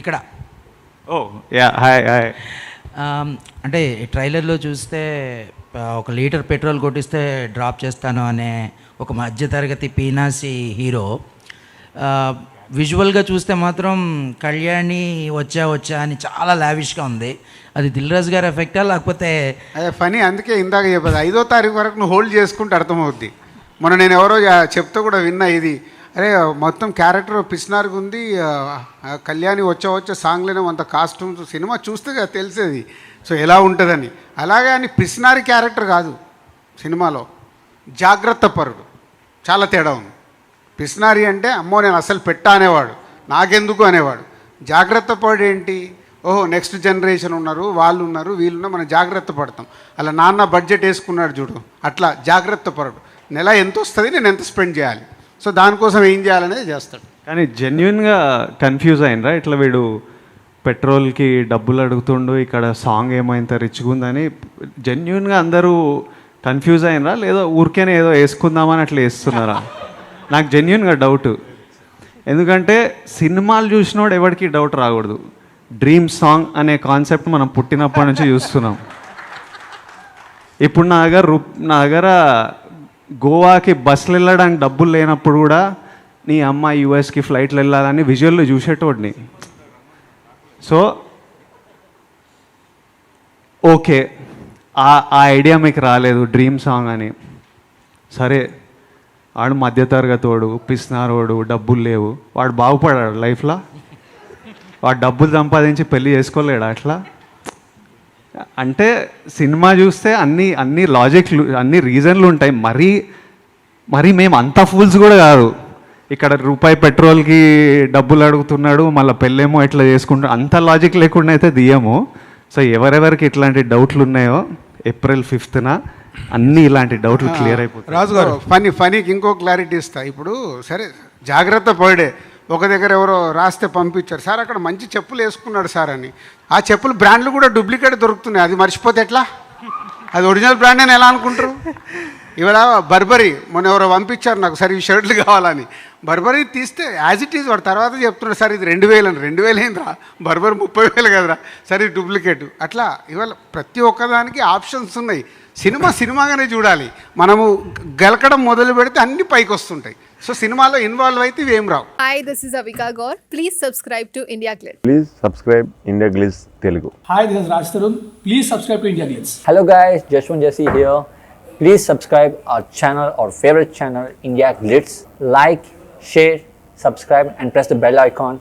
ఇక్కడ. ఓ yeah, hi hi. అంటే ట్రైలర్లో చూస్తే ఒక లీటర్ పెట్రోల్ కొట్టిస్తే డ్రాప్ చేస్తాను అనే ఒక మధ్యతరగతి పీనాసి హీరో. విజువల్గా చూస్తే మాత్రం కళ్యాణి వచ్చా అని చాలా లావిష్గా ఉంది. అది దిల్ రాజు గారి ఎఫెక్టా లేకపోతే? అదే ఫనీ, అందుకే ఇందాక చెప్పదు 5వ తారీఖు వరకు నువ్వు హోల్డ్ చేసుకుంటే అర్థమవుద్ది. మొన్న నేను ఎవరో చెప్తే కూడా విన్నా ఇది. అరే మొత్తం క్యారెక్టర్ పిసినారుగా ఉంది, కళ్యాణి వచ్చా సాంగ్లోనే అంత కాస్ట్యూమ్స్, సినిమా చూస్తే కదా తెలిసేది సో ఎలా ఉంటుందని. అలాగే అని పిసినారి క్యారెక్టర్ కాదు సినిమాలో, జాగ్రత్త పరుడు, చాలా తేడా ఉంది. పిసినారి అంటే అమ్మో నేను అసలు పెట్టా అనేవాడు, నాకెందుకు అనేవాడు. జాగ్రత్త పరుడు ఏంటి, ఓహో నెక్స్ట్ జనరేషన్ ఉన్నారు, వాళ్ళు ఉన్నారు, వీళ్ళున్నారు, మనం జాగ్రత్త పడతాం. అలా నాన్న బడ్జెట్ వేసుకున్నాడు చూడు, అట్లా జాగ్రత్త పరుడు. నెల ఎంత వస్తుంది, నేను ఎంత స్పెండ్ చేయాలి, సో దానికోసం ఏం చేయాలనేది చేస్తాడు. కానీ జెన్యున్గా కన్ఫ్యూజ్ అయినరా ఇట్లా వీడు పెట్రోల్కి డబ్బులు అడుగుతుండు, ఇక్కడ సాంగ్ ఏమో ఇంత రిచ్గా ఉందని జెన్యున్గా అందరూ కన్ఫ్యూజ్ అయినరా, లేదా ఊరికేనే ఏదో వేసుకుందామని అట్లా వేస్తున్నారా? నాకు జెన్యున్గా డౌట్. ఎందుకంటే సినిమాలు చూసినోడు ఎవరికి డౌట్ రాకూడదు. డ్రీమ్ సాంగ్ అనే కాన్సెప్ట్ మనం పుట్టినప్పటి నుంచి చూస్తున్నాం. ఇప్పుడు నా దగ్గర గోవాకి బస్సులు వెళ్ళడానికి డబ్బులు లేనప్పుడు కూడా నీ అమ్మ యూఎస్కి ఫ్లైట్లు వెళ్ళాలని విజువల్లో చూసేటోడిని. సో ఓకే, ఆ ఐడియా మీకు రాలేదు డ్రీమ్ సాంగ్ అని. సరే, వాడు మధ్యతరగతోడు, పిసినారోడు, డబ్బులు లేవు, వాడు బాగుపడాడు లైఫ్లో. వాడు డబ్బులు సంపాదించి పెళ్ళి చేసుకోలేడా అట్లా? అంటే సినిమా చూస్తే అన్ని లాజిక్లు, అన్ని రీజన్లు ఉంటాయి. మరీ మేము అంత ఫూల్స్ కూడా కాదు. ఇక్కడ రూపాయి పెట్రోల్కి డబ్బులు అడుగుతున్నాడు, మళ్ళీ పెళ్ళేమో ఇట్లా చేసుకుంటాడు, అంత లాజిక్ లేకుండా అయితే దియము. సో ఎవరెవరికి ఇట్లాంటి డౌట్లు ఉన్నాయో ఏప్రిల్ 5న అన్నీ ఇలాంటి డౌట్లు క్లియర్ అయిపోతాయి. రాజు గారు ఫనీకి ఇంకో క్లారిటీ ఇస్తా. ఇప్పుడు సరే జాగ్రత్త పడే ఒక దగ్గర ఎవరో రాస్తే పంపించారు, సార్ అక్కడ మంచి చెప్పులు వేసుకున్నాడు సార్ అని. ఆ చెప్పులు బ్రాండ్లు కూడా డూప్లికేట్ దొరుకుతున్నాయి, అది మర్చిపోతే ఎట్లా? అది ఒరిజినల్ బ్రాండ్ అని ఎలా అనుకుంటారు? ఇవాళ బర్బరీ మొన్న ఎవరో పంపించారు నాకు, సార్ ఈ షర్ట్లు కావాలని. బర్బరీ తీస్తే యాజ్ ఇట్ ఈజ్ వాడు తర్వాత చెప్తున్నాడు, సార్ ఇది 2000 అని. 2000 ఏంద్రా, బర్బరీ 30,000 కదరా, సరే ఇది డూప్లికేట్. అట్లా ఇవాళ ప్రతి ఒక్కదానికి ఆప్షన్స్ ఉన్నాయి. సినిమాగానే చూడాలి. మనము గెలకడం మొదలు పెడితే అన్ని పైకి వస్తుంటాయి. సో సినిమాలో ఇన్వాల్వ్ అయితే ఇవేం రావు. Hi, this is Avika Gaur. Please subscribe to India Glitz. Please subscribe India Glitz Telugu. Hi, this is Raj Tarun. Please subscribe to India Glitz. Hello guys, Jashwant Jesse here. Please subscribe our channel, our favorite channel, India Glitz. Like, share, subscribe and press the bell icon.